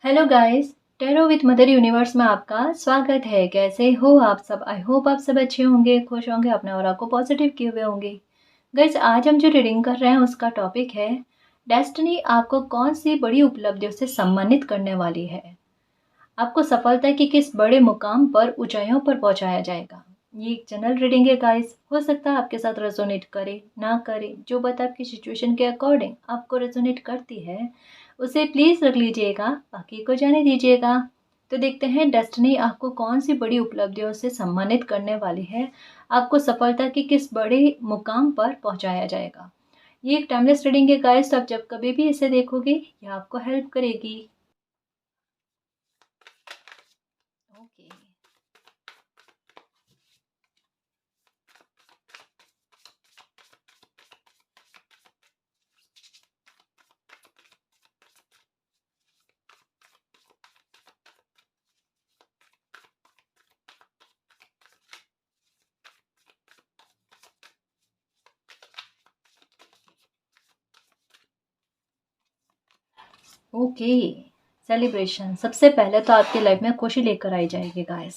Hello guys. Tarot with mother universe में आपका स्वागत है। कैसे हो आप सब? आई होप आप सब अच्छे होंगे, खुश होंगे, अपने ऑरा को पॉजिटिव किए हुए होंगे। गाइस, आज हम जो रीडिंग कर रहे हैं उसका टॉपिक है डेस्टिनी आपको कौन सी बड़ी उपलब्धियों से सम्मानित करने वाली है। आपको सफलता के किस बड़े मुकाम पर, ऊंचाइयों पर पहुंचाया जाएगा। ये एक जनरल रीडिंग है गाइस। हो सकता है आपके साथ रेजोनेट करे ना करे, जो बात आपकी सिचुएशन के अकॉर्डिंग आपको रेजोनेट करती है उसे प्लीज रख लीजिएगा, बाकी को जाने दीजिएगा। तो देखते हैं डेस्टिनी आपको कौन सी बड़ी उपलब्धियों से सम्मानित करने वाली है। आपको सफलता के किस बड़े मुकाम पर पहुंचाया जाएगा। ये एक टाइमलेस रीडिंग है गाइस। आप जब कभी भी इसे देखोगे ये आपको हेल्प करेगी। ओके। ओके। सेलिब्रेशन सबसे पहले तो आपकी लाइफ में खुशी लेकर आई जाएगी गाइस।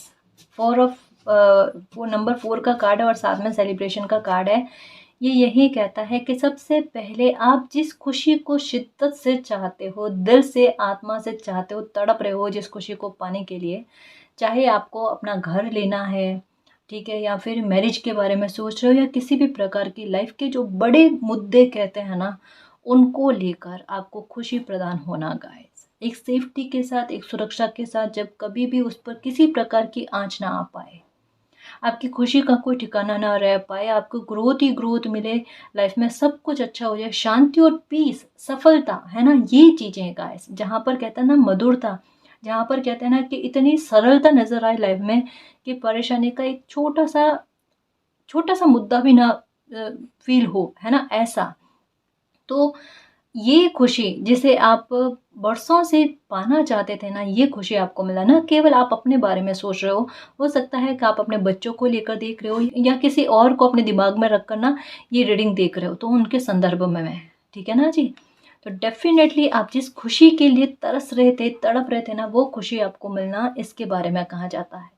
फोर ऑफ वो नंबर 4 का कार्ड है और साथ में सेलिब्रेशन का कार्ड है। ये यही कहता है कि सबसे पहले आप जिस खुशी को शिद्दत से चाहते हो, दिल से आत्मा से चाहते हो, तड़प रहे हो जिस खुशी को पाने के लिए, चाहे आपको अपना घर लेना है, ठीक है, या फिर मैरिज के बारे में सोच रहे हो, या किसी भी प्रकार की लाइफ के जो बड़े मुद्दे कहते हैं ना, उनको लेकर आपको खुशी प्रदान होना गाइस। एक सेफ्टी के साथ, एक सुरक्षा के साथ, जब कभी भी उस पर किसी प्रकार की आँच ना आ पाए, आपकी खुशी का कोई ठिकाना ना रह पाए, आपको ग्रोथ ही ग्रोथ मिले, लाइफ में सब कुछ अच्छा हो जाए, शांति और पीस, सफलता, है ना, ये चीज़ें हैं गाइस। जहाँ पर कहते हैं ना मधुरता, जहाँ पर कहते हैं ना कि इतनी सरलता नज़र आए लाइफ में कि परेशानी का एक छोटा सा मुद्दा भी ना फील हो, है ना, ऐसा। तो ये खुशी जिसे आप बरसों से पाना चाहते थे ना, ये खुशी आपको मिला ना। केवल आप अपने बारे में सोच रहे हो सकता है कि आप अपने बच्चों को लेकर देख रहे हो, या किसी और को अपने दिमाग में रखकर ना ये रीडिंग देख रहे हो, तो उनके संदर्भ में मैं, ठीक है ना जी। तो डेफिनेटली आप जिस खुशी के लिए तरस रहे थे, तड़प रहे थे ना, वो खुशी आपको मिलना, इसके बारे में कहा जाता है।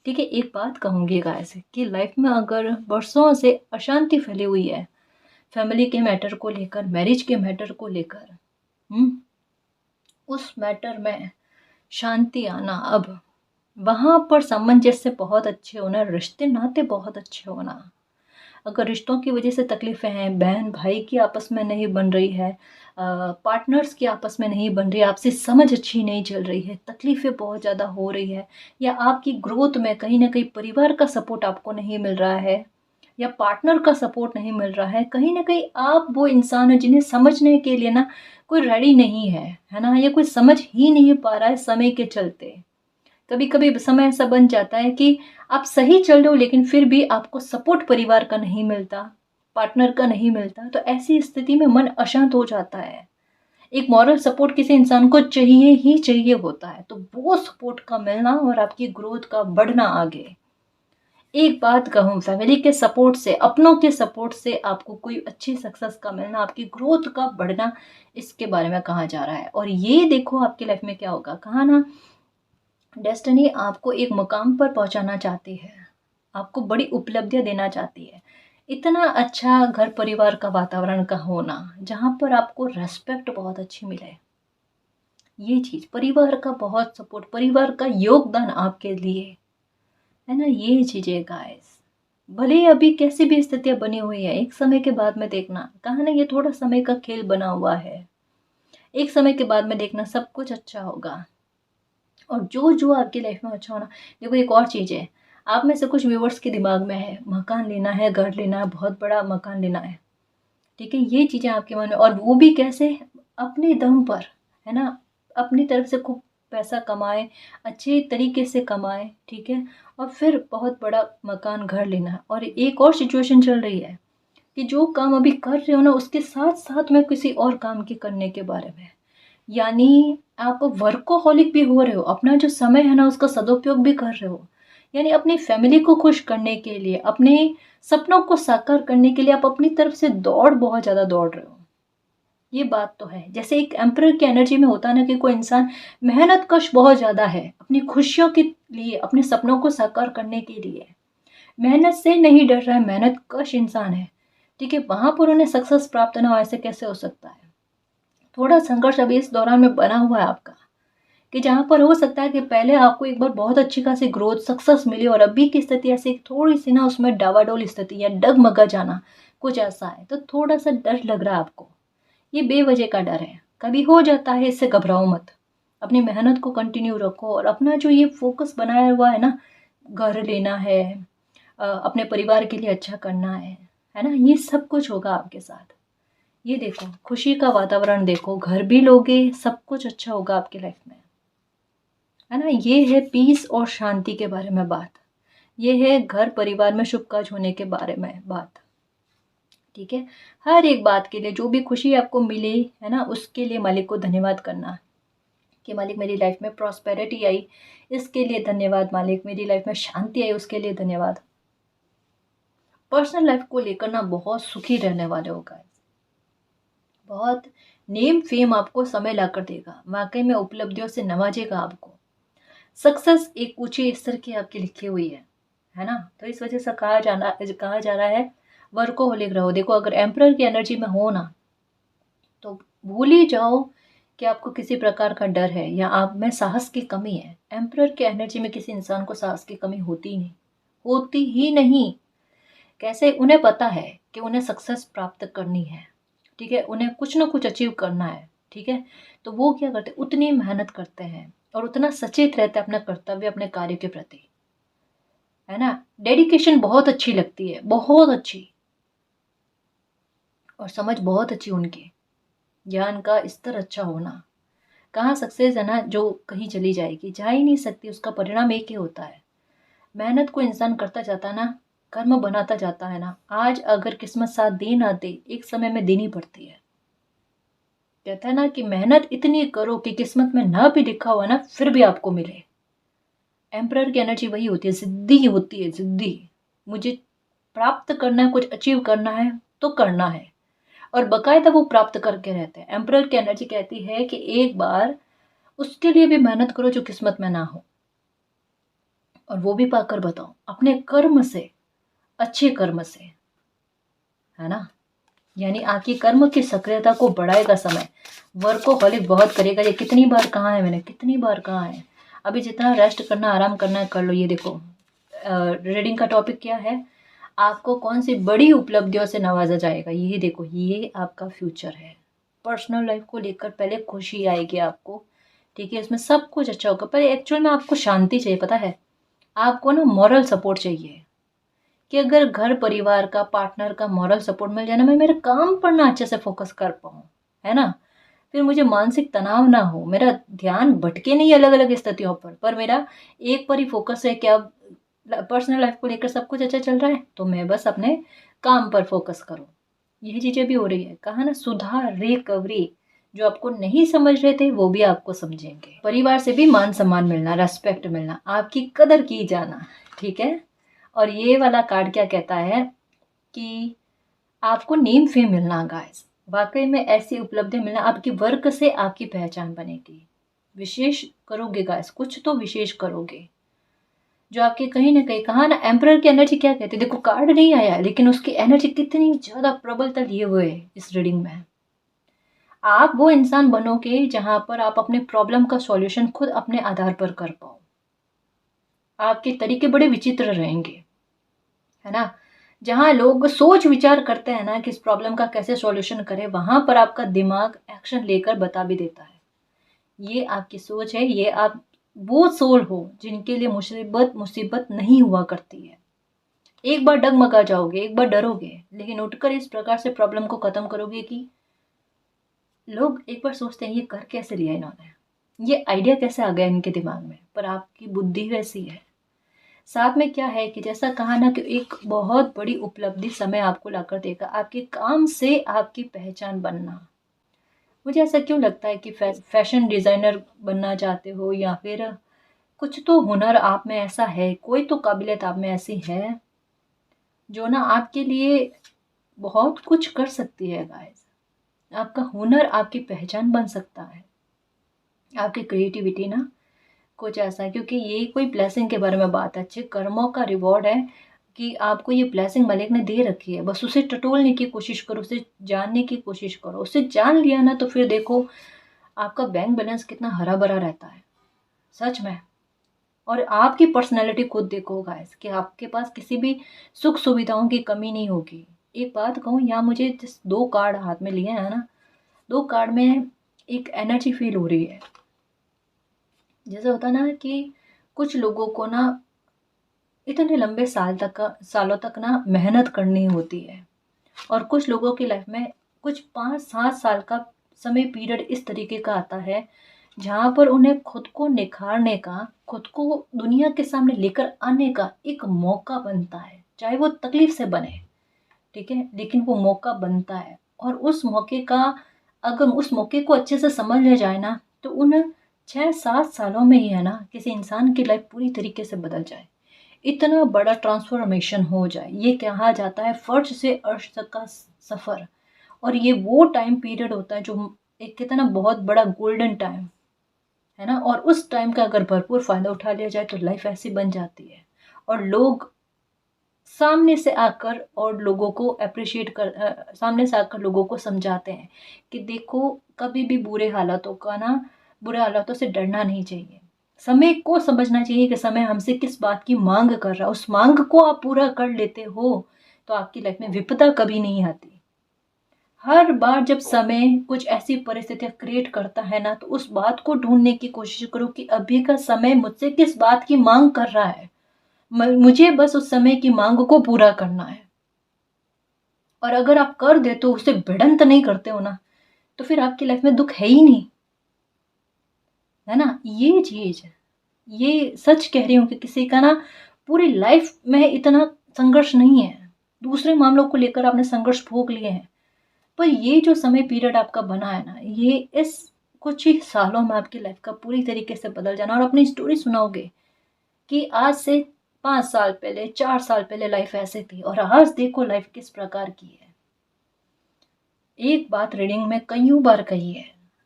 ठीक है, एक बात कहूँगी गाइस कि लाइफ में अगर बरसों से अशांति फैली हुई है, फैमिली के मैटर को लेकर, मैरिज के मैटर को लेकर, उस मैटर में शांति आना, अब वहाँ पर सामंजस्य बहुत अच्छे होना, रिश्ते नाते बहुत अच्छे होना। अगर रिश्तों की वजह से तकलीफ़ें हैं, बहन भाई की आपस में नहीं बन रही है, पार्टनर्स की आपस में नहीं बन रही है, आपसी समझ अच्छी नहीं चल रही है, तकलीफ़ें बहुत ज़्यादा हो रही है, या आपकी ग्रोथ में कहीं ना कहीं परिवार का सपोर्ट आपको नहीं मिल रहा है, या पार्टनर का सपोर्ट नहीं मिल रहा है, कहीं ना कहीं आप वो इंसान हो जिन्हें समझने के लिए ना कोई रेडी नहीं है ना, या कोई समझ ही नहीं पा रहा है समय के चलते। कभी कभी समय ऐसा बन जाता है कि आप सही चल रहे हो लेकिन फिर भी आपको सपोर्ट परिवार का नहीं मिलता, पार्टनर का नहीं मिलता, तो ऐसी स्थिति में मन अशांत हो जाता है। एक मॉरल सपोर्ट किसी इंसान को चाहिए ही चाहिए होता है, तो वो सपोर्ट का मिलना और आपकी ग्रोथ का बढ़ना आगे। एक बात कहूँ, फैमिली के सपोर्ट से, अपनों के सपोर्ट से आपको कोई अच्छी सक्सेस का मिलना, आपकी ग्रोथ का बढ़ना, इसके बारे में कहा जा रहा है। और ये देखो आपकी लाइफ में क्या होगा, कहा ना डेस्टिनी आपको एक मुकाम पर पहुंचाना चाहती है, आपको बड़ी उपलब्धियां देना चाहती है। इतना अच्छा घर परिवार का वातावरण का होना, जहाँ पर आपको रेस्पेक्ट बहुत अच्छी मिले, ये चीज़, परिवार का बहुत सपोर्ट, परिवार का योगदान आपके लिए, है ना, ये चीज़ें गाइस। भले ही अभी कैसी भी स्थितियां बनी हुई है, एक समय के बाद में देखना, कहा ना ये थोड़ा समय का खेल बना हुआ है, एक समय के बाद में देखना सब कुछ अच्छा होगा। और जो जो आपकी लाइफ में अच्छा होना। देखो एक और चीज़ है, आप में से कुछ व्यूवर्स के दिमाग में है मकान लेना है, घर लेना है, बहुत बड़ा मकान लेना है, ठीक है, ये चीज़ें आपके मन में, और वो भी कैसे, अपने दम पर, है ना, अपनी तरफ से खूब पैसा कमाए, अच्छे तरीके से कमाए, ठीक है, और फिर बहुत बड़ा मकान घर लेना है। और एक और सिचुएशन चल रही है कि जो काम अभी कर रहे हो ना, उसके साथ साथ में किसी और काम के करने के बारे में, यानी आप वर्कोहॉलिक भी हो रहे हो, अपना जो समय है ना उसका सदुपयोग भी कर रहे हो, यानी अपनी फैमिली को खुश करने के लिए, अपने सपनों को साकार करने के लिए आप अपनी तरफ से बहुत ज़्यादा दौड़ रहे हो। ये बात तो है। जैसे एक एम्परर की एनर्जी में होता है ना कि कोई इंसान मेहनत कश बहुत ज़्यादा है अपनी खुशियों के लिए, अपने सपनों को साकार करने के लिए, मेहनत से नहीं डर रहा है, मेहनत कश इंसान है, ठीक है, वहाँ पर उन्हें सक्सेस प्राप्त ना हो, ऐसे कैसे हो सकता है? थोड़ा संघर्ष अभी इस दौरान में बना हुआ है आपका, कि जहाँ पर हो सकता है कि पहले आपको एक बार बहुत अच्छी खासी ग्रोथ सक्सेस मिली और अभी की स्थिति ऐसी थोड़ी सी ना उसमें डावाडोल स्थिति या डगमगा जाना कुछ ऐसा है, तो थोड़ा सा डर लग रहा है आपको। ये बेवजह का डर है, कभी हो जाता है, इससे घबराओ मत। अपनी मेहनत को कंटिन्यू रखो और अपना जो ये फोकस बनाया हुआ है ना, घर लेना है, अपने परिवार के लिए अच्छा करना है ना, ये सब कुछ होगा आपके साथ। ये देखो खुशी का वातावरण देखो, घर भी लोगे, सब कुछ अच्छा होगा आपकी लाइफ में, है ना। ये है पीस और शांति के बारे में बात, ये है घर परिवार में शुभ काज होने के बारे में बात, ठीक है। हर एक बात के लिए जो भी खुशी आपको मिली है ना, उसके लिए मालिक को धन्यवाद करना कि मालिक मेरी लाइफ में प्रॉस्पेरिटी आई, इसके लिए धन्यवाद मालिक, मेरी लाइफ में शांति आई, उसके लिए धन्यवाद। पर्सनल लाइफ को लेकर ना बहुत सुखी रहने वाले हो गाइस, बहुत नेम फेम आपको समय लाकर देगा, वाकई में उपलब्धियों से नवाजेगा आपको। सक्सेस एक ऊंचे स्तर की आपकी लिखी हुई है ना। तो इस वजह से कहा जा रहा है वर्कोहोलिक रहो। देखो अगर एम्परर की एनर्जी में हो ना, तो भूल ही जाओ कि आपको किसी प्रकार का डर है या आप में साहस की कमी है। एम्परर की एनर्जी में किसी इंसान को साहस की कमी होती ही नहीं, होती ही नहीं। कैसे? उन्हें पता है कि उन्हें सक्सेस प्राप्त करनी है, ठीक है, उन्हें कुछ ना कुछ अचीव करना है, ठीक है। तो वो क्या करते हैं, उतनी मेहनत करते हैं और उतना सचेत रहते हैं अपना कर्तव्य, अपने कार्य के प्रति, है ना। डेडिकेशन बहुत अच्छी लगती है, बहुत अच्छी, और समझ बहुत अच्छी उनकी, ज्ञान का स्तर अच्छा होना। कहाँ सक्सेस है ना जो कहीं चली जाएगी, जा ही नहीं सकती, उसका परिणाम एक ही होता है। मेहनत को इंसान करता जाता है ना, कर्म बनाता जाता है ना, आज अगर किस्मत साथ दे ना दे, एक समय में देनी पड़ती है। कहता है ना कि मेहनत इतनी करो कि किस्मत में ना भी लिखा हुआ ना फिर भी आपको मिले। एम्परर की एनर्जी वही होती है, जिद्दी होती है, जिद्दी। मुझे प्राप्त करना है, कुछ अचीव करना है तो करना है, और बकायदा वो प्राप्त करके रहते हैं। एम्परर की एनर्जी कहती है कि एक बार उसके लिए भी मेहनत करो जो किस्मत में ना हो, और वो भी पाकर बताओ अपने कर्म से, अच्छे कर्म से, है ना। यानी आपकी कर्म की सक्रियता को बढ़ाएगा समय। वर्कोहॉलिक बहुत करेगा, ये कितनी बार कहा है मैंने, कितनी बार कहा है। अभी जितना रेस्ट करना, आराम करना है कर लो। ये देखो रीडिंग का टॉपिक क्या है, आपको कौन सी बड़ी उपलब्धियों से नवाजा जाएगा, ये देखो, ये आपका फ्यूचर है। पर्सनल लाइफ को लेकर पहले खुशी आएगी आपको, ठीक है, इसमें सब कुछ अच्छा होगा, पर एक्चुअल में आपको शांति चाहिए, पता है। आपको ना मॉरल सपोर्ट चाहिए, कि अगर घर परिवार का, पार्टनर का मॉरल सपोर्ट मिल जाए ना, मैं मेरे काम पर ना अच्छे से फोकस कर पाऊँ, है ना। फिर मुझे मानसिक तनाव ना हो, मेरा ध्यान भटके नहीं अलग अलग स्थितियों पर मेरा एक पर ही फोकस है कि अब पर्सनल लाइफ को लेकर सब कुछ अच्छा चल रहा है तो मैं बस अपने काम पर फोकस करूँ। यही चीज़ें भी हो रही है, कहा ना सुधार, रिकवरी। जो आपको नहीं समझ रहे थे वो भी आपको समझेंगे। परिवार से भी मान सम्मान मिलना, रेस्पेक्ट मिलना, आपकी कदर की जाना, ठीक है। और ये वाला कार्ड क्या कहता है कि आपको नेम फेम मिलना गाइस, वाकई में ऐसी उपलब्धि मिलना, आपकी वर्क से आपकी पहचान बनेगी। विशेष करोगे गाइस, कुछ तो विशेष करोगे जो आपके कहीं ना कहीं, कहा ना एम्परर की एनर्जी क्या कहती है। देखो कार्ड नहीं आया लेकिन उसकी एनर्जी कितनी ज्यादा प्रबलता लिए हुए है इस रीडिंग में। आप वो इंसान बनोगे जहां पर आप अपने प्रॉब्लम का सॉल्यूशन खुद अपने आधार पर कर पाओ। आपके तरीके बड़े विचित्र रहेंगे, है ना। जहाँ लोग सोच विचार करते हैं ना कि इस प्रॉब्लम का कैसे सॉल्यूशन करें, वहां पर आपका दिमाग एक्शन लेकर बता भी देता है। ये आपकी सोच है, ये आप वो सोल हो जिनके लिए मुसीबत मुसीबत नहीं हुआ करती है। एक बार डगमगा जाओगे, एक बार डरोगे, लेकिन उठकर इस प्रकार से प्रॉब्लम को खत्म करोगे कि लोग एक बार सोचते हैं ये कर कैसे लिया इन्होंने, ये आइडिया कैसे आ गया इनके दिमाग में, पर आपकी बुद्धि वैसी है। साथ में क्या है कि जैसा कहा ना कि एक बहुत बड़ी उपलब्धि समय आपको लाकर देगा, आपके काम से आपकी पहचान बनना। मुझे ऐसा क्यों लगता है कि फैशन डिजाइनर बनना चाहते हो, या फिर कुछ तो हुनर आप में ऐसा है, कोई तो काबिलियत आप में ऐसी है जो ना आपके लिए बहुत कुछ कर सकती है गाइस। आपका हुनर आपकी पहचान बन सकता है, आपकी क्रिएटिविटी ना कुछ ऐसा है, क्योंकि ये कोई ब्लेसिंग के बारे में बात है, अच्छे कर्मों का रिवॉर्ड है कि आपको ये ब्लेसिंग मालिक ने दे रखी है। बस उसे टटोलने की कोशिश करो, उसे जानने की कोशिश करो। उसे जान लिया ना तो फिर देखो आपका बैंक बैलेंस कितना हरा-भरा रहता है, सच में। और आपकी पर्सनैलिटी खुद देखो गाइस कि आपके पास किसी भी सुख-सुविधाओं की कमी नहीं होगी। एक बात कहूँ, यहाँ मुझे जिस 2 कार्ड हाथ में लिए हैं ना, 2 कार्ड में एक एनर्जी फ़ील हो रही है। जैसे होता है ना कि कुछ लोगों को ना इतने लंबे सालों तक ना मेहनत करनी होती है, और कुछ लोगों की लाइफ में कुछ 5-7 साल का समय पीरियड इस तरीके का आता है जहाँ पर उन्हें खुद को निखारने का, खुद को दुनिया के सामने लेकर आने का एक मौका बनता है, चाहे वो तकलीफ से बने, ठीक है, लेकिन वो मौका बनता है। और उस मौके का, अगर उस मौके को अच्छे से समझ लिया जाए ना, तो उन 6-7 सालों में ही है ना किसी इंसान की लाइफ पूरी तरीके से बदल जाए, इतना बड़ा ट्रांसफॉर्मेशन हो जाए। ये कहा जाता है फर्श से अर्श तक का सफ़र। और ये वो टाइम पीरियड होता है जो एक कहते हैं ना बहुत बड़ा गोल्डन टाइम, है ना। और उस टाइम का अगर भरपूर फ़ायदा उठा लिया जाए तो लाइफ ऐसी बन जाती है। और लोग सामने से आकर और लोगों को सामने से आकर लोगों को समझाते हैं कि देखो, कभी भी बुरे हालातों से डरना नहीं चाहिए। समय को समझना चाहिए कि समय हमसे किस बात की मांग कर रहा है। उस मांग को आप पूरा कर लेते हो तो आपकी लाइफ में विपदा कभी नहीं आती। हर बार जब समय कुछ ऐसी परिस्थितियाँ क्रिएट करता है ना, तो उस बात को ढूँढने की कोशिश करो कि अभी का समय मुझसे किस बात की माँग कर रहा है। म मुझे बस उस समय की माँग को पूरा करना है। और अगर आप कर देते हो, उसे भिड़ंत नहीं करते हो ना, तो फिर आपकी लाइफ में दुःख है ही नहीं, है ना? ये चीज़, ये सच कह रही हूँ कि किसी का ना पूरी लाइफ में इतना संघर्ष नहीं है। दूसरे मामलों को लेकर आपने संघर्ष भोग लिए हैं। पर ये जो समय पीरियड आपका बना है ना, ये इस कुछ ही सालों में आपकी लाइफ का पूरी तरीके से बदल जाना। और अपनी स्टोरी सुनाओगे कि आज से 5 साल पहले, 4 साल पहले लाइफ ऐसे थी और आज देखो लाइफ किस प्रकार की है। एक बात रीडिंग में कइयों बार कही है,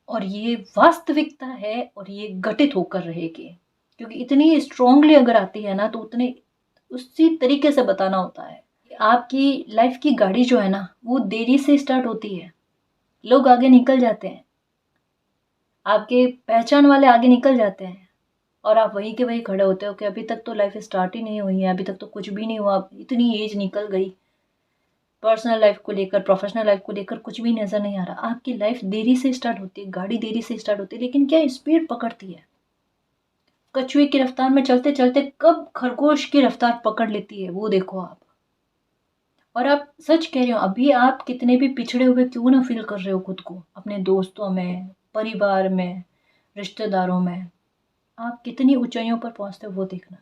और ये वास्तविकता है और ये घटित होकर रहेगी। क्योंकि इतनी स्ट्रांगली अगर आती है ना, तो उतने उसी तरीके से बताना होता है। आपकी लाइफ की गाड़ी जो है ना, वो देरी से स्टार्ट होती है। लोग आगे निकल जाते हैं, आपके पहचान वाले आगे निकल जाते हैं, और आप वहीं के वहीं खड़े होते हो कि अभी तक तो लाइफ स्टार्ट ही नहीं हुई है, अभी तक तो कुछ भी नहीं हुआ, इतनी एज निकल गई। पर्सनल लाइफ को लेकर, प्रोफेशनल लाइफ को लेकर कुछ भी नज़र नहीं आ रहा। आपकी लाइफ देरी से स्टार्ट होती है, गाड़ी देरी से स्टार्ट होती है, लेकिन क्या स्पीड पकड़ती है। कछुए की रफ्तार में चलते चलते कब खरगोश की रफ्तार पकड़ लेती है, वो देखो आप। और आप सच कह रहे हो, अभी आप कितने भी पिछड़े हुए क्यों ना फील कर रहे हो खुद को, अपने दोस्तों में, परिवार में, रिश्तेदारों में, आप कितनी ऊंचाइयों पर पहुंचते हो वो देखना,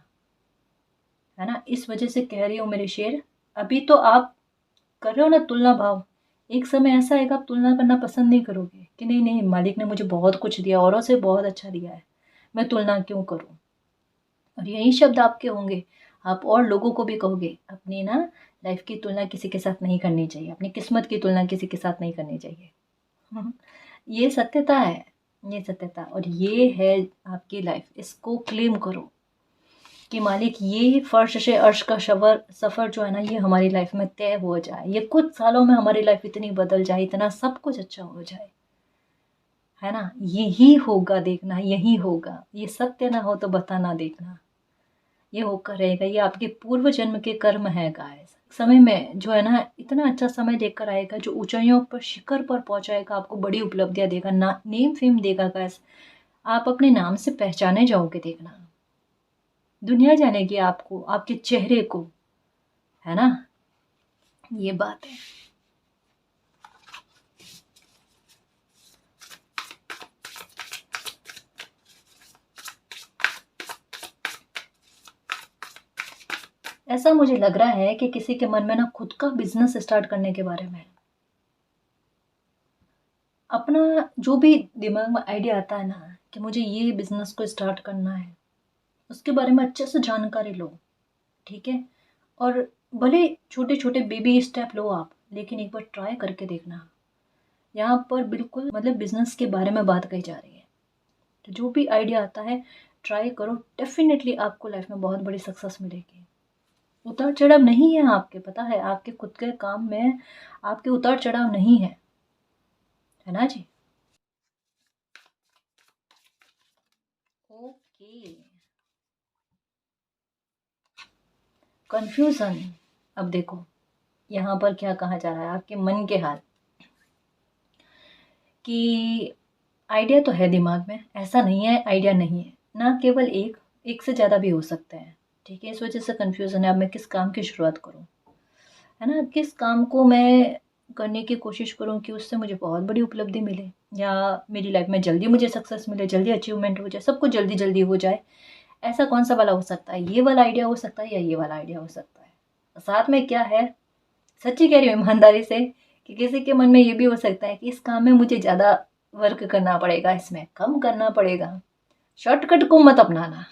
है ना। इस वजह से कह रही हूँ मेरे शेर, अभी तो आप कर रहे हो ना तुलना भाव, एक समय ऐसा आएगा आप तुलना करना पसंद नहीं करोगे कि नहीं नहीं, मालिक ने मुझे बहुत कुछ दिया, औरों से बहुत अच्छा दिया है, मैं तुलना क्यों करूँ। और यही शब्द आपके होंगे, आप और लोगों को भी कहोगे, अपनी ना लाइफ की तुलना किसी के साथ नहीं करनी चाहिए, अपनी किस्मत की तुलना किसी के साथ नहीं करनी चाहिए। ये सत्यता है, ये सत्यता, और ये है आपकी लाइफ। इसको क्लेम करो कि मालिक, ये फर्श से अर्श का सफ़र जो है ना, ये हमारी लाइफ में तय हो जाए, ये कुछ सालों में हमारी लाइफ इतनी बदल जाए, इतना सब कुछ अच्छा हो जाए, है ना। यही होगा, देखना यही होगा। ये सत्य ना हो तो बताना, देखना ये होकर रहेगा। ये आपके पूर्व जन्म के कर्म है गाइस। समय में जो है ना, इतना अच्छा समय लेकर आएगा जो ऊंचाइयों पर, शिखर पर पहुंचाएगा, आपको बड़ी उपलब्धियां देगा, ना नेम फेम देगा गाइस। आप अपने नाम से पहचाने जाओगे, देखना दुनिया जानेगी आपको, आपके चेहरे को, है ना। ये बात है। ऐसा मुझे लग रहा है कि किसी के मन में ना खुद का बिजनेस स्टार्ट करने के बारे में, अपना जो भी दिमाग में आइडिया आता है ना कि मुझे ये बिजनेस को स्टार्ट करना है, उसके बारे में अच्छे से जानकारी लो, ठीक है। और भले छोटे छोटे बेबी स्टेप लो आप, लेकिन एक बार ट्राई करके देखना। यहाँ पर बिल्कुल मतलब बिजनेस के बारे में बात कही जा रही है। तो जो भी आइडिया आता है ट्राई करो, डेफिनेटली आपको लाइफ में बहुत बड़ी सक्सेस मिलेगी। उतार चढ़ाव नहीं है आपके, पता है, आपके खुद के काम में आपके उतार चढ़ाव नहीं है ना जी। Okay, confusion. अब देखो यहाँ पर क्या कहा जा रहा है, आपके मन के हाल कि आइडिया तो है दिमाग में, ऐसा नहीं है आइडिया नहीं है, ना केवल एक, एक से ज़्यादा भी हो सकते हैं। ठीक है, इस वजह से कंफ्यूजन है, अब मैं किस काम की शुरुआत करूँ, है ना, किस काम को मैं करने की कोशिश करूँ कि उससे मुझे बहुत बड़ी उपलब्धि मिले, या मेरी लाइफ में जल्दी मुझे सक्सेस मिले, जल्दी अचीवमेंट हो जाए, सब कुछ जल्दी जल्दी हो जाए। ऐसा कौन सा वाला हो सकता है, ये वाला आइडिया हो सकता है या ये वाला आइडिया हो सकता है। साथ में क्या है, सच्ची कह रही हूँ ईमानदारी से, कि किसी के मन में ये भी हो सकता है कि इस काम में मुझे ज़्यादा वर्क करना पड़ेगा, इसमें कम करना पड़ेगा। शॉर्टकट को मत अपनाना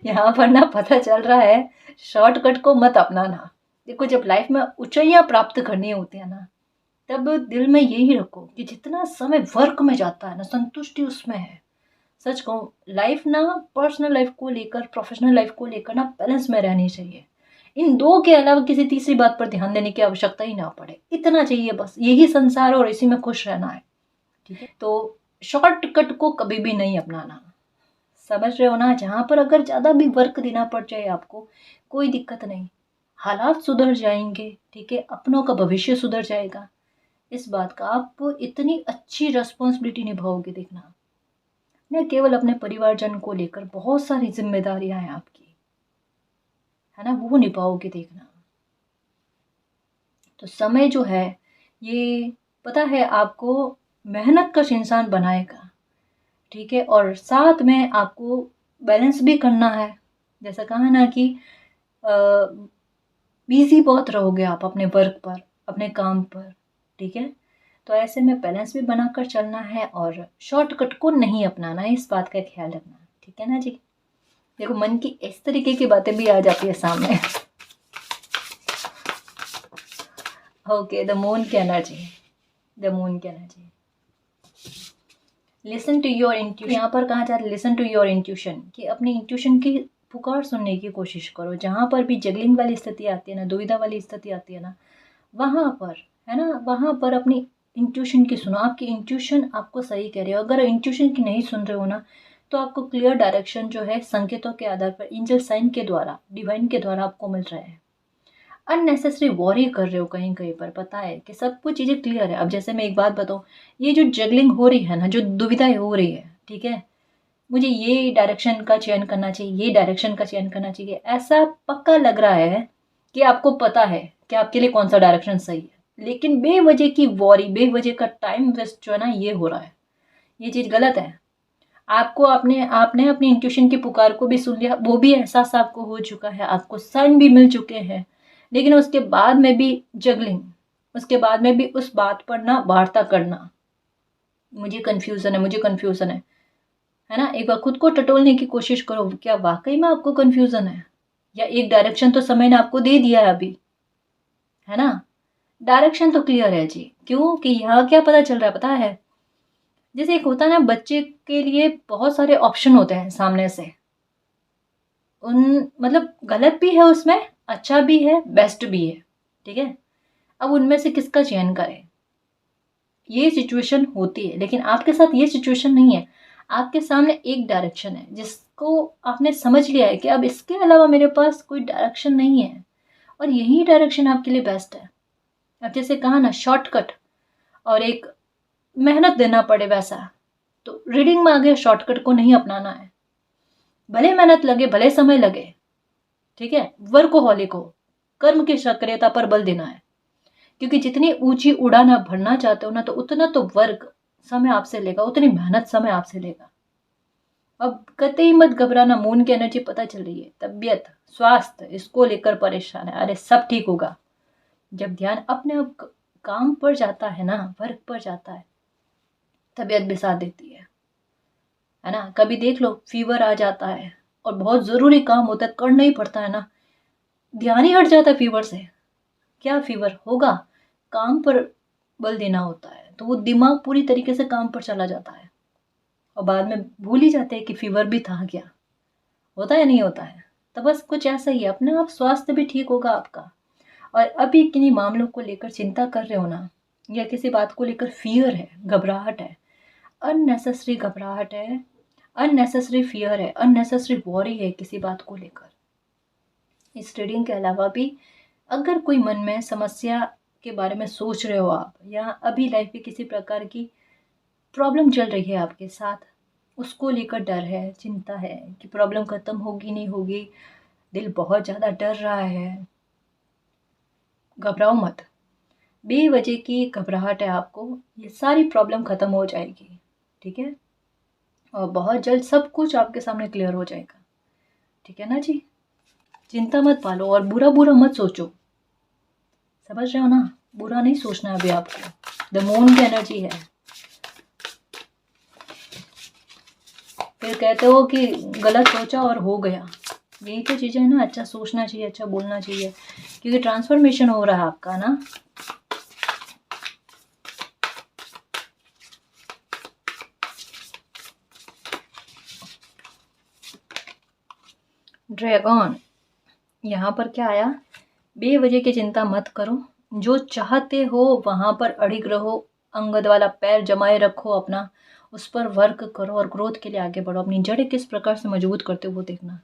यहाँ पर ना पता चल रहा है, शॉर्टकट को मत अपनाना। देखो जब लाइफ में ऊंचाइयाँ प्राप्त करनी होती है ना, तब दिल में यही रखो कि जितना समय वर्क में जाता है ना, संतुष्टि उसमें है। सच कहूँ, लाइफ ना पर्सनल लाइफ को लेकर, प्रोफेशनल लाइफ को लेकर ना बैलेंस में रहनी चाहिए। इन दो के अलावा किसी तीसरी बात पर ध्यान देने की आवश्यकता ही ना पड़े, इतना चाहिए बस, यही संसार और इसी में खुश रहना है। ठीक है, तो शॉर्टकट को कभी भी नहीं अपनाना, समझ रहे हो ना। जहाँ पर अगर ज़्यादा भी वर्क देना पड़ जाए आपको, कोई दिक्कत नहीं, हालात सुधर जाएंगे। ठीक है, अपनों का भविष्य सुधर जाएगा। इस बात का आप इतनी अच्छी रिस्पॉन्सिबिलिटी निभाओगे, देखना, न केवल अपने परिवारजन को लेकर बहुत सारी जिम्मेदारियां हैं आपकी, है ना, वो निभाओगे, देखना। तो समय जो है ये, पता है, आपको मेहनत कश इंसान बनाएगा। ठीक है, और साथ में आपको बैलेंस भी करना है। जैसा कहा ना कि बिजी बहुत रहोगे आप अपने वर्क पर, अपने काम पर। ठीक है, तो ऐसे में बैलेंस भी बनाकर चलना है और शॉर्टकट को नहीं अपनाना है, इस बात का ख्याल रखना। ठीक है ना जी। देखो मन की इस तरीके की बातें भी आ जाती है सामने। ओके, द मून की एनर्जी, द मून की energy, listen to your intuition. यहाँ पर कहा जाता है लिसन टू योर इंट्यूशन, कि अपनी इंट्यूशन की पुकार सुनने की कोशिश करो। जहाँ पर भी जगलिंग वाली स्थिति आती है ना, दुविधा वाली स्थिति आती है ना, वहाँ पर, है ना, वहाँ पर अपनी इंट्यूशन की सुनो। आपकी इंट्यूशन आपको सही कह रही है। अगर इंट्यूशन की नहीं सुन रहे हो ना, तो आपको क्लियर डायरेक्शन जो है संकेतों के आधार पर, एंजल साइन के द्वारा, डिवाइन के द्वारा आपको मिल रहा है। अननेसेसरी वॉरी कर रहे हो कहीं कहीं पर, पता है कि सब कुछ चीज़ें क्लियर है। अब जैसे मैं एक बात बताऊँ, ये जो जगलिंग हो रही है ना, जो दुविधाएं हो रही है, ठीक है, मुझे ये डायरेक्शन का चयन करना चाहिए, ये डायरेक्शन का चयन करना चाहिए, ऐसा पक्का लग रहा है कि आपको पता है कि आपके लिए कौन सा डायरेक्शन सही है, लेकिन बेवजह की वॉरी, बेवजह का टाइम वेस्ट जो है ना, ये हो रहा है, ये चीज़ गलत है। आपको आपने आपने अपनी इंट्यूशन की पुकार को भी सुन लिया, वो भी एहसास आपको हो चुका है, आपको साइन भी मिल चुके हैं, लेकिन उसके बाद में भी जगलिंग, उसके बाद में भी उस बात पर ना वार्ता करना, मुझे कन्फ्यूज़न है, मुझे कन्फ्यूज़न है ना। एक बार खुद को टटोलने की कोशिश करो, क्या वाकई में आपको कन्फ्यूज़न है, या एक डायरेक्शन तो समय ने आपको दे दिया है अभी, है ना। डायरेक्शन तो क्लियर है जी, क्यों कि यहाँ क्या पता चल रहा है, पता है, जैसे एक होता है ना, बच्चे के लिए बहुत सारे ऑप्शन होते हैं सामने से, उन मतलब गलत भी है उसमें, अच्छा भी है, बेस्ट भी है। ठीक है, अब उनमें से किसका चयन करें, ये सिचुएशन होती है। लेकिन आपके साथ ये सिचुएशन नहीं है, आपके सामने एक डायरेक्शन है जिसको आपने समझ लिया है कि अब इसके अलावा मेरे पास कोई डायरेक्शन नहीं है, और यही डायरेक्शन आपके लिए बेस्ट है। अब जैसे कहा ना, शॉर्टकट और एक मेहनत देना पड़े वैसा, तो रीडिंग में आगे शॉर्टकट को नहीं अपनाना है, भले मेहनत लगे, भले समय लगे। ठीक है, वर्कोहॉलिक हो, कर्म की सक्रियता पर बल देना है, क्योंकि जितनी ऊंची उड़ान आप भरना चाहते हो ना, तो उतना तो वर्क समय आपसे लेगा, उतनी मेहनत समय आपसे लेगा। अब कतई मत घबराना, मून की एनर्जी पता चल रही है, तबीयत, स्वास्थ्य, इसको लेकर परेशान है, अरे सब ठीक होगा। जब ध्यान अपने आप काम पर जाता है ना, वर्क पर जाता है, तबीयत भी साथ देती है ना। कभी देख लो फीवर आ जाता है और बहुत ज़रूरी काम होता है, करना ही पड़ता है ना, ध्यान ही हट जाता है फीवर से। क्या फीवर होगा, काम पर बल देना होता है, तो वो दिमाग पूरी तरीके से काम पर चला जाता है और बाद में भूल ही जाते हैं कि फीवर भी था क्या। होता है नहीं होता है। तो बस कुछ ऐसा ही है, अपने आप स्वास्थ्य भी ठीक होगा आपका। और अभी किन्हीं मामलों को लेकर चिंता कर रहे हो ना, या किसी बात को लेकर फियर है, घबराहट है, अननेसेसरी घबराहट है, अननेसेसरी फियर है, अननेसेसरी वॉरी है किसी बात को लेकर। इस रीडिंग के अलावा भी अगर कोई मन में समस्या के बारे में सोच रहे हो आप, या अभी लाइफ में किसी प्रकार की प्रॉब्लम चल रही है आपके साथ, उसको लेकर डर है, चिंता है कि प्रॉब्लम खत्म होगी नहीं होगी, दिल बहुत ज़्यादा डर रहा है, घबराओ मत। बेवजह की घबराहट है आपको, ये सारी प्रॉब्लम खत्म हो जाएगी, ठीक है? और बहुत जल्द सब कुछ आपके सामने क्लियर हो जाएगा, ठीक है ना जी? चिंता मत पालो और बुरा बुरा मत सोचो, समझ रहे हो ना? बुरा नहीं सोचना है अभी आपको। द मून की एनर्जी है। फिर कहते हो कि गलत सोचा और हो गया, यही तो चीज़ें है ना। अच्छा सोचना चाहिए, अच्छा बोलना चाहिए, क्योंकि ट्रांसफॉर्मेशन हो रहा है आपका ना। ड्रैगन यहाँ पर क्या आया? बेवजह की चिंता मत करो, जो चाहते हो वहां पर अड़िग रहो, अंगद वाला पैर जमाए रखो अपना, उस पर वर्क करो और ग्रोथ के लिए आगे बढ़ो। अपनी जड़ें किस प्रकार से मजबूत करते हो वो देखना,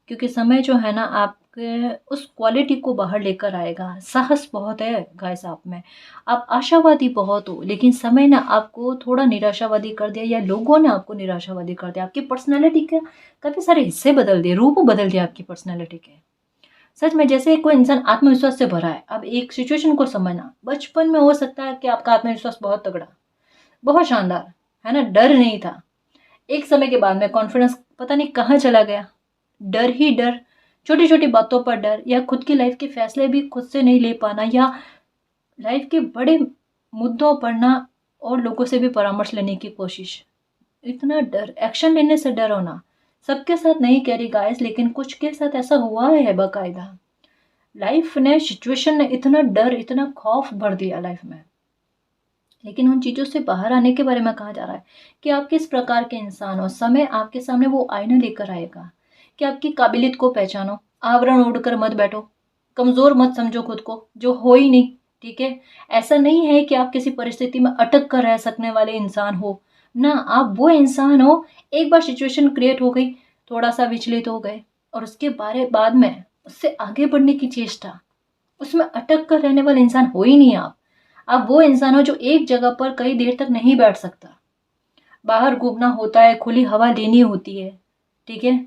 क्योंकि समय जो है ना आपके उस क्वालिटी को बाहर लेकर आएगा। साहस बहुत है गाइस आप में, आप आशावादी बहुत हो, लेकिन समय ने आपको थोड़ा निराशावादी कर दिया, या लोगों ने आपको निराशावादी कर दिया। आपकी पर्सनैलिटी के काफ़ी सारे हिस्से बदल दिए, रूप बदल दिया आपकी पर्सनैलिटी के। सच में जैसे कोई इंसान आत्मविश्वास से भरा है। अब एक सिचुएशन को समझना, बचपन में हो सकता है कि आपका आत्मविश्वास बहुत तगड़ा, बहुत शानदार, है ना, डर नहीं था। एक समय के बाद में कॉन्फिडेंस पता नहीं कहाँ चला गया, डर ही डर, छोटी छोटी बातों पर डर, या खुद की लाइफ के फैसले भी खुद से नहीं ले पाना, या लाइफ के बड़े मुद्दों पर ना और लोगों से भी परामर्श लेने की कोशिश। इतना डर, एक्शन लेने से डर होना, सबके साथ नहीं कह रही गाइस, लेकिन कुछ के साथ ऐसा हुआ है बाकायदा। लाइफ ने, सिचुएशन ने इतना डर, इतना खौफ भर दिया लाइफ में। लेकिन उन चीज़ों से बाहर आने के बारे में कहा जा रहा है कि आप किस प्रकार के इंसान हो। समय आपके सामने वो आईना लेकर आएगा कि आपकी काबिलियत को पहचानो, आवरण ओढ़कर मत बैठो, कमज़ोर मत समझो खुद को, जो हो ही नहीं, ठीक है? ऐसा नहीं है कि आप किसी परिस्थिति में अटक कर रह सकने वाले इंसान हो ना, आप वो इंसान हो, एक बार सिचुएशन क्रिएट हो गई, थोड़ा सा विचलित हो गए, और उसके बारे बाद में उससे आगे बढ़ने की चेष्टा, उसमें अटक कर रहने वाले इंसान हो ही नहीं आप। आप वो इंसान हो जो एक जगह पर कई देर तक नहीं बैठ सकता, बाहर घूमना होता है, खुली हवा लेनी होती है, ठीक है?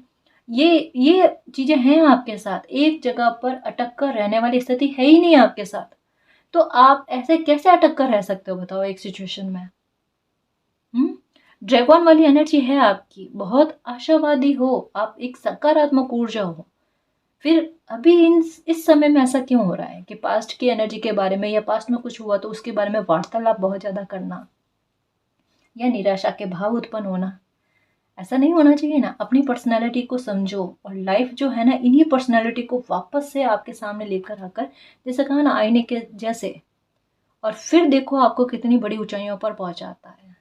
ये चीजें हैं आपके साथ, एक जगह पर अटक कर रहने वाली स्थिति है ही नहीं आपके साथ। तो आप ऐसे कैसे अटक कर रह सकते हो बताओ एक सिचुएशन में? ड्रैगन वाली एनर्जी है आपकी, बहुत आशावादी हो आप, एक सकारात्मक ऊर्जा हो। फिर अभी इस समय में ऐसा क्यों हो रहा है कि पास्ट की एनर्जी के बारे में, या पास्ट में कुछ हुआ तो उसके बारे में वार्तालाप बहुत ज़्यादा करना, या निराशा के भाव उत्पन्न होना? ऐसा नहीं होना चाहिए ना। अपनी पर्सनैलिटी को समझो, और लाइफ जो है ना, इन्हीं पर्सनैलिटी को वापस से आपके सामने लेकर आकर, जैसे कहा ना आईने के जैसे, और फिर देखो आपको कितनी बड़ी ऊंचाइयों पर पहुंचाता है।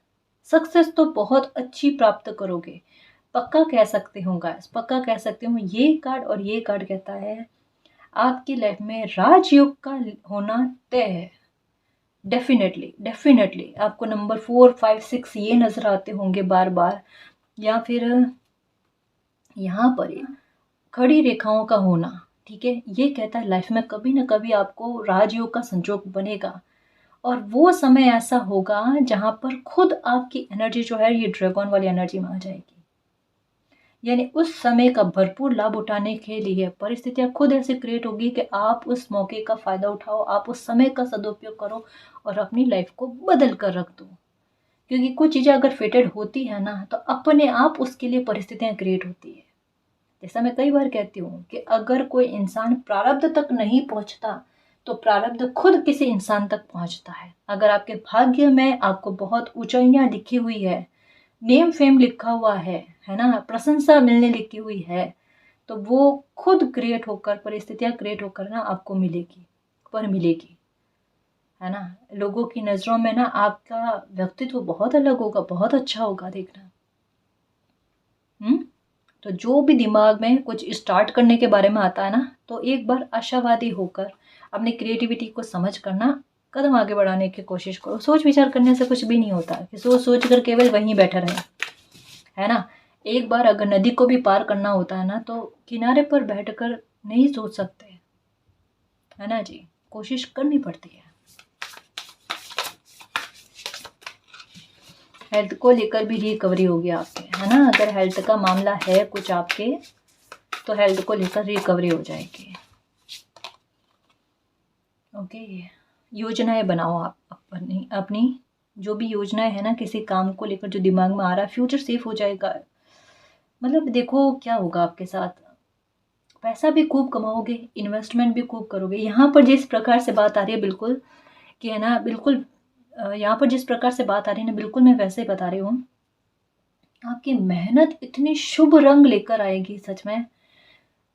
सक्सेस तो बहुत अच्छी प्राप्त करोगे, पक्का कह सकती हूँ गाइस, पक्का कह सकती हूँ। ये कार्ड और ये कार्ड कहता है आपकी लाइफ में राजयोग का होना तय है। डेफिनेटली डेफिनेटली आपको नंबर 4, 5, 6 ये नजर आते होंगे बार बार, या फिर यहाँ पर खड़ी रेखाओं का होना, ठीक है? ये कहता है लाइफ में कभी ना कभी आपको राजयोग का संजोग बनेगा, और वो समय ऐसा होगा जहां पर खुद आपकी एनर्जी जो है ये ड्रैगन वाली एनर्जी में आ जाएगी। यानी उस समय का भरपूर लाभ उठाने के लिए परिस्थितियां खुद ऐसे क्रिएट होगी कि आप उस मौके का फायदा उठाओ, आप उस समय का सदुपयोग करो और अपनी लाइफ को बदल कर रख दो। क्योंकि कुछ चीजें अगर फेटेड होती है ना, तो अपने आप उसके लिए परिस्थितियां क्रिएट होती है। जैसा मैं कई बार कहती हूँ कि अगर कोई इंसान प्रारब्ध तक नहीं पहुंचता, तो प्रारब्ध खुद किसी इंसान तक पहुंचता है। अगर आपके भाग्य में आपको बहुत ऊंचाइयां लिखी हुई है, नेम फेम लिखा हुआ है ना, प्रशंसा मिलने लिखी हुई है, तो वो खुद क्रिएट होकर, परिस्थितियां क्रिएट होकर ना आपको मिलेगी, पर मिलेगी। है ना। लोगों की नज़रों में ना आपका व्यक्तित्व बहुत अलग होगा, बहुत अच्छा होगा, देखना। तो जो भी दिमाग में कुछ स्टार्ट करने के बारे में आता है ना, तो एक बार आशावादी होकर अपनी क्रिएटिविटी को समझ कर ना कदम आगे बढ़ाने की कोशिश करो। सोच विचार करने से कुछ भी नहीं होता कि सोच सोच कर केवल वहीं बैठा रहे, है ना। एक बार अगर नदी को भी पार करना होता है ना, तो किनारे पर बैठकर नहीं सोच सकते, है ना जी, कोशिश करनी पड़ती है। हेल्थ को लेकर भी रिकवरी होगी आपके, है ना। अगर हेल्थ का मामला है कुछ आपके, तो हेल्थ को लेकर रिकवरी हो जाएगी। ओके, योजनाएं बनाओ आप अपनी अपनी जो भी योजनाएं है ना, किसी काम को लेकर जो दिमाग में आ रहा है, फ्यूचर सेफ हो जाएगा। मतलब देखो क्या होगा आपके साथ, पैसा भी खूब कमाओगे, इन्वेस्टमेंट भी खूब करोगे। यहाँ पर जिस प्रकार से बात आ रही है बिल्कुल कि है ना, बिल्कुल यहाँ पर जिस प्रकार से बात आ रही है ना, बिल्कुल मैं वैसे ही बता रही हूँ। आपकी मेहनत इतनी शुभ रंग लेकर आएगी, सच में।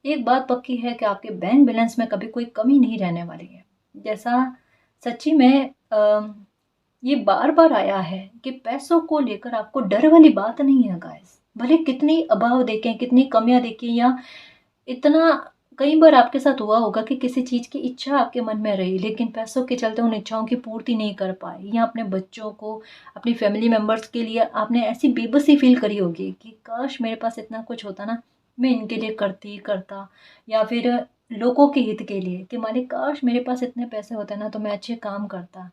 एक बात पक्की है कि आपके बैंक बैलेंस में कभी कोई कमी नहीं रहने वाली है। जैसा सच्ची में ये बार बार आया है कि पैसों को लेकर आपको डर वाली बात नहीं है गाइस। भले कितनी अभाव देखें, कितनी कमियां देखें, या इतना कई बार आपके साथ हुआ होगा कि किसी चीज़ की इच्छा आपके मन में रही, लेकिन पैसों के चलते उन इच्छाओं की पूर्ति नहीं कर पाए, या अपने बच्चों को, अपनी फैमिली मेम्बर्स के लिए आपने ऐसी बेबसी फील करी होगी कि काश मेरे पास इतना कुछ होता ना, मैं इनके लिए करता, या फिर लोगों के हित के लिए कि मालिक काश मेरे पास इतने पैसे होते ना तो मैं अच्छे काम करता,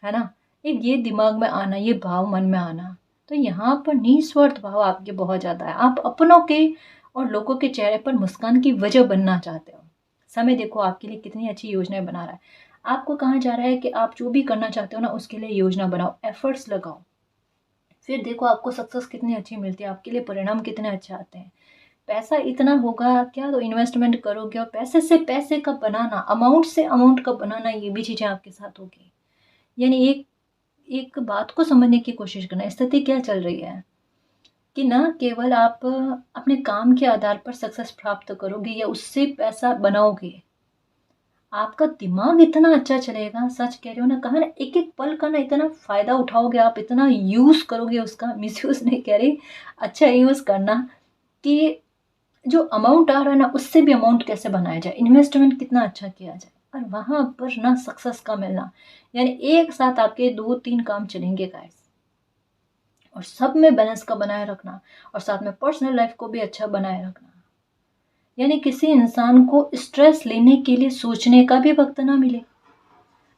है ना। एक ये दिमाग में आना, ये भाव मन में आना, तो यहाँ पर निस्वार्थ भाव आपके बहुत ज़्यादा है। आप अपनों के और लोगों के चेहरे पर मुस्कान की वजह बनना चाहते हो। समय देखो आपके लिए कितनी अच्छी योजनाएं बना रहा है। आपको कहा जा रहा है कि आप जो भी करना चाहते हो ना, उसके लिए योजना बनाओ, एफर्ट्स लगाओ, फिर देखो आपको सक्सेस कितनी अच्छी मिलती है, आपके लिए परिणाम कितने अच्छे आते हैं। पैसा इतना होगा क्या, तो इन्वेस्टमेंट करोगे, और पैसे से पैसे का बनाना, अमाउंट से अमाउंट का बनाना, ये भी चीज़ें आपके साथ होगी। यानी एक एक बात को समझने की कोशिश करना, स्थिति क्या चल रही है कि ना केवल आप अपने काम के आधार पर सक्सेस प्राप्त करोगे या उससे पैसा बनाओगे। आपका दिमाग इतना अच्छा चलेगा, सच कह रही हो ना, कहा ना एक एक पल का ना इतना फ़ायदा उठाओगे आप, इतना यूज़ करोगे उसका, मिसयूज़ नहीं कह रही, अच्छा यूज़ करना, कि जो अमाउंट आ रहा है ना उससे भी अमाउंट कैसे बनाया जाए, इन्वेस्टमेंट कितना अच्छा किया जाए, और वहाँ पर ना सक्सेस का मिलना। यानी एक साथ आपके 2-3 काम चलेंगे गाइस, और सब में बैलेंस का बनाए रखना, और साथ में पर्सनल लाइफ को भी अच्छा बनाए रखना। यानी किसी इंसान को स्ट्रेस लेने के लिए सोचने का भी वक्त ना मिले,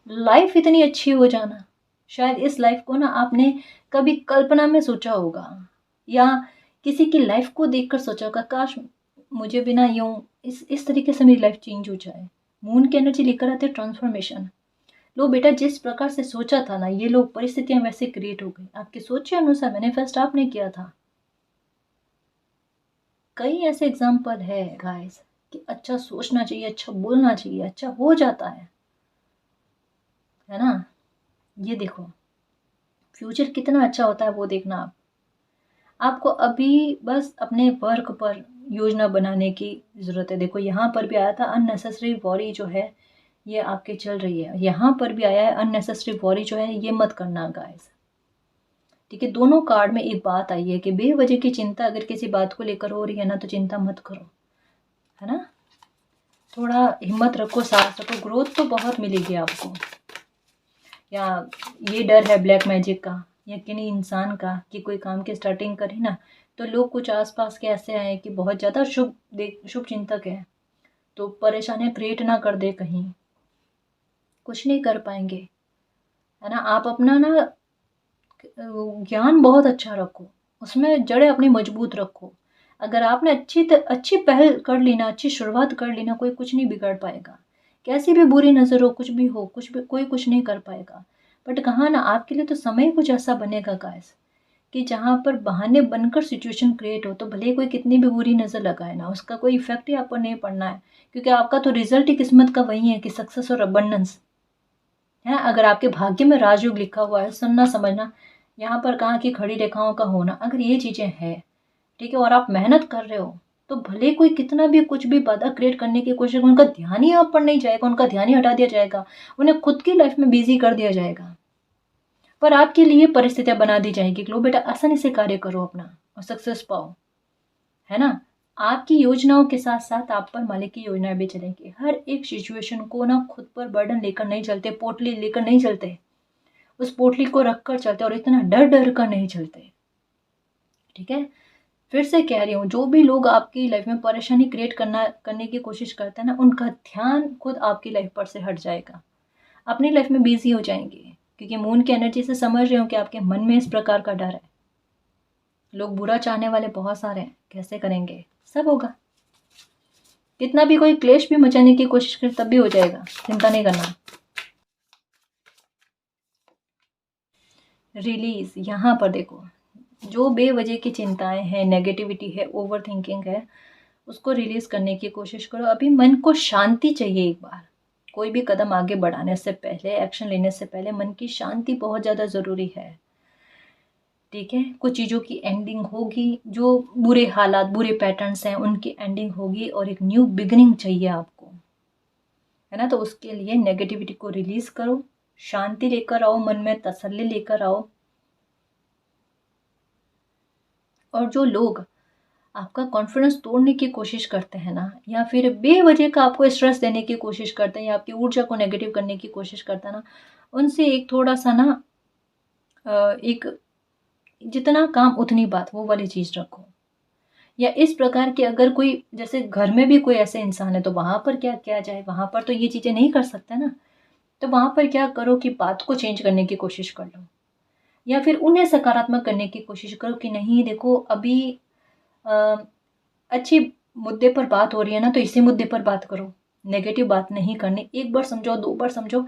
लाइफ इतनी अच्छी हो जाना। शायद इस लाइफ को ना आपने कभी कल्पना में सोचा होगा, या किसी की लाइफ को देखकर सोचा होगा, काश मुझे भी ना यूं इस तरीके से मेरी लाइफ चेंज हो जाए। मून की एनर्जी लेकर आते ट्रांसफॉर्मेशन। लो बेटा, जिस प्रकार से सोचा था ना, ये लोग परिस्थितियां वैसे क्रिएट हो गई, आपके सोच के अनुसार मैनिफेस्ट आपने किया था। कई ऐसे एग्जाम्पल है गाइस कि अच्छा सोचना चाहिए, अच्छा बोलना चाहिए, अच्छा हो जाता है ना। ये देखो फ्यूचर कितना अच्छा होता है वो देखना आप। आपको अभी बस अपने वर्क पर योजना बनाने की ज़रूरत है। देखो यहाँ पर भी आया था अननेसेसरी वॉरी जो है ये आपके चल रही है, यहाँ पर भी आया है अननेसेसरी वॉरी जो है ये मत करना गाइस। ठीक है, दोनों कार्ड में एक बात आई है कि बेवजह की चिंता अगर किसी बात को लेकर हो रही है ना, तो चिंता मत करो, है ना। थोड़ा हिम्मत रखो, साहस रखो, ग्रोथ तो बहुत मिलेगी आपको। या ये डर है ब्लैक मैजिक का या किन्हीं इंसान का कि कोई काम की स्टार्टिंग करे ना, तो लोग कुछ आसपास के ऐसे आए कि बहुत ज़्यादा शुभ चिंतक है, तो परेशानियां क्रिएट ना कर दे, कहीं कुछ नहीं कर पाएंगे, है ना। आप अपना ना ज्ञान बहुत अच्छा रखो, उसमें जड़ें अपनी मजबूत रखो। अगर आपने अच्छी पहल कर ली ना, अच्छी शुरुआत कर ली ना, कोई कुछ नहीं बिगाड़ पाएगा। कैसी भी बुरी नज़र हो, कुछ भी हो, कुछ भी कोई कुछ नहीं कर पाएगा। बट कहा ना आपके लिए तो समय कुछ ऐसा बनेगा गाइस कि जहाँ पर बहाने बनकर सिचुएशन क्रिएट हो, तो भले कोई कितनी भी बुरी नज़र लगाए ना, उसका कोई इफेक्ट ही आपको नहीं पड़ना है, क्योंकि आपका तो रिजल्ट ही किस्मत का वही है कि सक्सेस और अबंडेंस है। अगर आपके भाग्य में राजयोग लिखा हुआ है, सुनना समझना, यहाँ पर कहा कि खड़ी रेखाओं का होना, अगर ये चीज़ें हैं, ठीक है, और आप मेहनत कर रहे हो, तो भले कोई कितना भी कुछ भी बाधा क्रिएट करने की कोशिश, उनका ध्यान ही आप पर नहीं जाएगा, उनका ध्यान ही हटा दिया जाएगा, उन्हें खुद की लाइफ में बिजी कर दिया जाएगा। पर आपके लिए परिस्थितियां बना दी जाएगी कि लो बेटा आसानी से कार्य करो अपना और सक्सेस पाओ, है ना। आपकी योजनाओं के साथ साथ आप पर मालिक की योजनाएं भी चलेंगी। हर एक सिचुएशन को ना खुद पर बर्डन लेकर नहीं चलते, पोटली लेकर नहीं चलते, उस पोटली को रख कर चलते और इतना डर डर कर नहीं चलते। ठीक है, फिर से कह रही हूँ, जो भी लोग आपकी लाइफ में परेशानी क्रिएट करने की कोशिश करते हैं ना, उनका ध्यान खुद आपकी लाइफ पर से हट जाएगा, अपनी लाइफ में बिजी हो जाएंगे, क्योंकि मून की एनर्जी से समझ रही हूँ कि आपके मन में इस प्रकार का डर है। लोग बुरा चाहने वाले बहुत सारे हैं, कैसे करेंगे, सब होगा। कितना भी कोई क्लेश भी मचाने की कोशिश करे तब भी हो जाएगा, चिंता नहीं करना। रिलीज, यहाँ पर देखो, जो बेवजह की चिंताएं हैं, नेगेटिविटी है, ओवर थिंकिंग है, उसको रिलीज करने की कोशिश करो। अभी मन को शांति चाहिए। एक बार कोई भी कदम आगे बढ़ाने से पहले, एक्शन लेने से पहले मन की शांति बहुत ज़्यादा ज़रूरी है। ठीक है, कुछ चीज़ों की एंडिंग होगी, जो बुरे हालात, बुरे पैटर्न्स हैं, उनकी एंडिंग होगी और एक न्यू बिगिनिंग चाहिए आपको, है ना। तो उसके लिए नेगेटिविटी को रिलीज करो, शांति लेकर आओ, मन में तसल्ली लेकर आओ। और जो लोग आपका कॉन्फिडेंस तोड़ने की कोशिश करते हैं ना, या फिर बेवजह का आपको स्ट्रेस देने की कोशिश करते हैं, या आपकी ऊर्जा को नेगेटिव करने की कोशिश करते हैं ना, उनसे एक थोड़ा सा ना एक जितना काम उतनी बात, वो वाली चीज़ रखो। या इस प्रकार की अगर कोई, जैसे घर में भी कोई ऐसे इंसान है, तो वहाँ पर क्या किया जाए, वहाँ पर तो ये चीज़ें नहीं कर सकते ना, तो वहाँ पर क्या करो कि बात को चेंज करने की कोशिश कर लो, या फिर उन्हें सकारात्मक करने की कोशिश करो कि नहीं देखो, अभी अच्छी मुद्दे पर बात हो रही है ना, तो इसी मुद्दे पर बात करो, नेगेटिव बात नहीं करनी। एक बार समझो, दो बार समझो,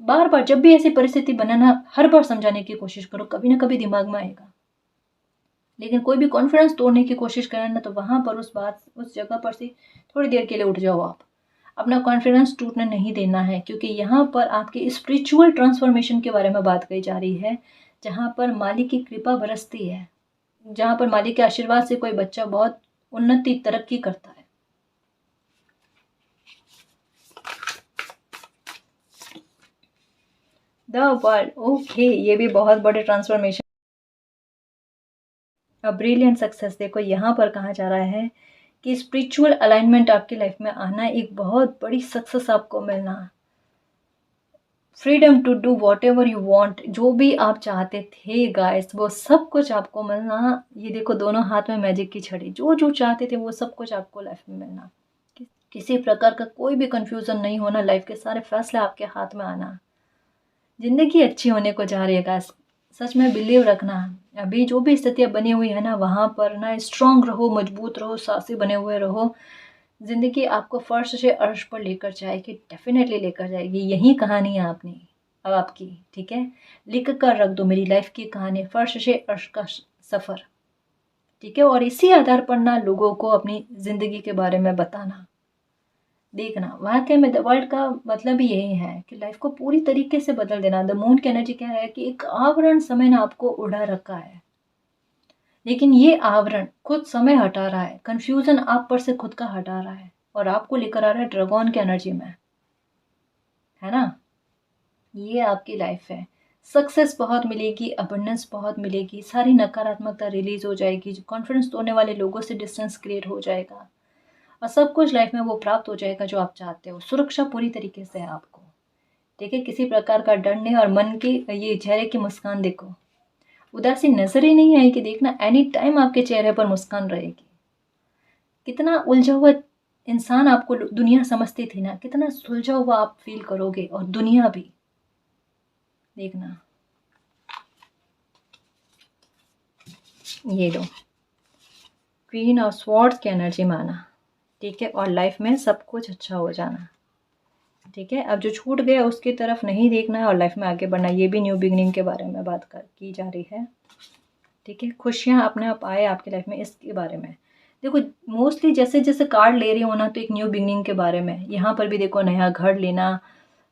बार बार जब भी ऐसी परिस्थिति बने ना, हर बार समझाने की कोशिश करो, कभी ना कभी दिमाग में आएगा। लेकिन कोई भी कॉन्फिडेंस तोड़ने की कोशिश करें ना, तो वहाँ पर उस जगह पर से थोड़ी देर के लिए उठ जाओ। आप अपना कॉन्फिडेंस टूटने नहीं देना है, क्योंकि यहाँ पर आपकी स्पिरिचुअल ट्रांसफॉर्मेशन के बारे में बात कही जा रही है, जहाँ पर मालिक की कृपा बरसती है, जहाँ पर मालिक के आशीर्वाद से कोई बच्चा बहुत उन्नति, तरक्की करता है। द वर्ल्ड, ओके, ये भी बहुत बड़े ट्रांसफॉर्मेशन। अब ब्रिलियंट सक्सेस देखो, यहाँ पर कहा जा रहा है कि स्पिरिचुअल अलाइनमेंट आपकी लाइफ में आना, एक बहुत बड़ी सक्सेस आपको मिलना, freedom to do whatever you want, जो भी आप चाहते थे गाइस, वो सब कुछ आपको मिलना। ये देखो, दोनों हाथ में मैजिक की छड़ी, जो जो चाहते थे वो सब कुछ आपको लाइफ में मिलना, किसी प्रकार का कोई भी कंफ्यूजन नहीं होना, लाइफ के सारे फैसले आपके हाथ में आना, जिंदगी अच्छी होने को जा रही है गाइस, सच में बिलीव रखना। अभी जो भी स्थितियाँ बनी हुई है ना, वहाँ पर ना स्ट्रांग रहो, मजबूत रहो, साहसी बने हुए रहो। ज़िंदगी आपको फर्श से अर्श पर लेकर जाएगी, डेफिनेटली लेकर जाएगी। यही कहानी है अब आपकी, ठीक है। लिख कर रख दो मेरी लाइफ की कहानी, फर्श से अर्श का सफ़र, ठीक है। और इसी आधार पर ना लोगों को अपनी ज़िंदगी के बारे में बताना, देखना। वाकई में द वर्ल्ड का मतलब ही यही है कि लाइफ को पूरी तरीके से बदल देना। द मून की एनर्जी क्या है कि एक आवरण समय ने आपको उड़ा रखा है, लेकिन ये आवरण खुद समय हटा रहा है, कंफ्यूजन आप पर से खुद का हटा रहा है और आपको लेकर आ रहा है ड्रैगन की एनर्जी में, है ना। ये आपकी लाइफ है, सक्सेस बहुत मिलेगी, अबंडेंस बहुत मिलेगी, सारी नकारात्मकता रिलीज हो जाएगी, जो कॉन्फिडेंस तोड़ने वाले लोगों से डिस्टेंस क्रिएट हो जाएगा और सब कुछ लाइफ में वो प्राप्त हो जाएगा जो आप चाहते हो। सुरक्षा पूरी तरीके से है आपको, ठीक है, किसी प्रकार का डर नहीं। और मन की ये चेहरे की मुस्कान देखो, उदासी नजर ही नहीं आएगी, देखना एनी टाइम आपके चेहरे पर मुस्कान रहेगी। कितना उलझा हुआ इंसान आपको दुनिया समझती थी ना, कितना सुलझा हुआ आप फील करोगे, और दुनिया भी, देखना। ये लो, क्वीन ऑफ स्वॉर्ड्स की एनर्जी में आना, ठीक है, और लाइफ में सब कुछ अच्छा हो जाना, ठीक है। अब जो छूट गया उसकी तरफ नहीं देखना है और लाइफ में आगे बढ़ना। ये भी न्यू बिगनिंग के बारे में बात की जा रही है, ठीक है। खुशियाँ अपने आप आए आपकी लाइफ में, इसके बारे में देखो। मोस्टली जैसे जैसे कार्ड ले रही हो ना, तो एक न्यू बिगनिंग के बारे में। यहाँ पर भी देखो, नया घर लेना,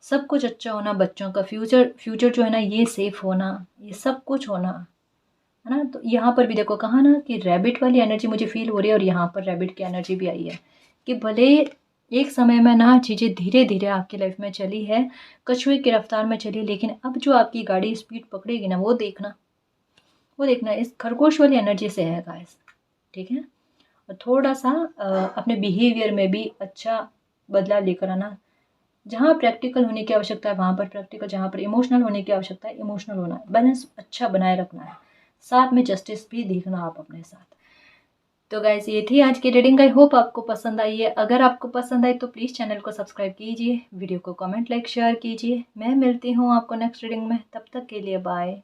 सब कुछ अच्छा होना, बच्चों का फ्यूचर जो है ना ये सेफ होना, ये सब कुछ होना, है ना। तो यहाँ पर भी देखो कहा ना कि रैबिट वाली एनर्जी मुझे फील हो रही है और यहाँ पर रैबिट की एनर्जी भी आई है कि भले एक समय में ना चीज़ें धीरे धीरे आपकी लाइफ में चली है, कछुए की रफ्तार में चली, लेकिन अब जो आपकी गाड़ी स्पीड पकड़ेगी ना, वो देखना इस खरगोश वाली एनर्जी से है गाइस, ठीक है। और थोड़ा सा अपने बिहेवियर में भी अच्छा बदलाव लेकर आना। जहाँ प्रैक्टिकल होने की आवश्यकता है वहाँ पर प्रैक्टिकल, जहाँ पर इमोशनल होने की आवश्यकता है इमोशनल होना है, बैलेंस अच्छा बनाए रखना है, साथ में जस्टिस भी देखना आप अपने साथ। तो गाइस ये थी आज की रीडिंग, आई होप आपको पसंद आई है। अगर आपको पसंद आई तो प्लीज़ चैनल को सब्सक्राइब कीजिए, वीडियो को कमेंट लाइक शेयर कीजिए। मैं मिलती हूँ आपको नेक्स्ट रीडिंग में, तब तक के लिए बाय।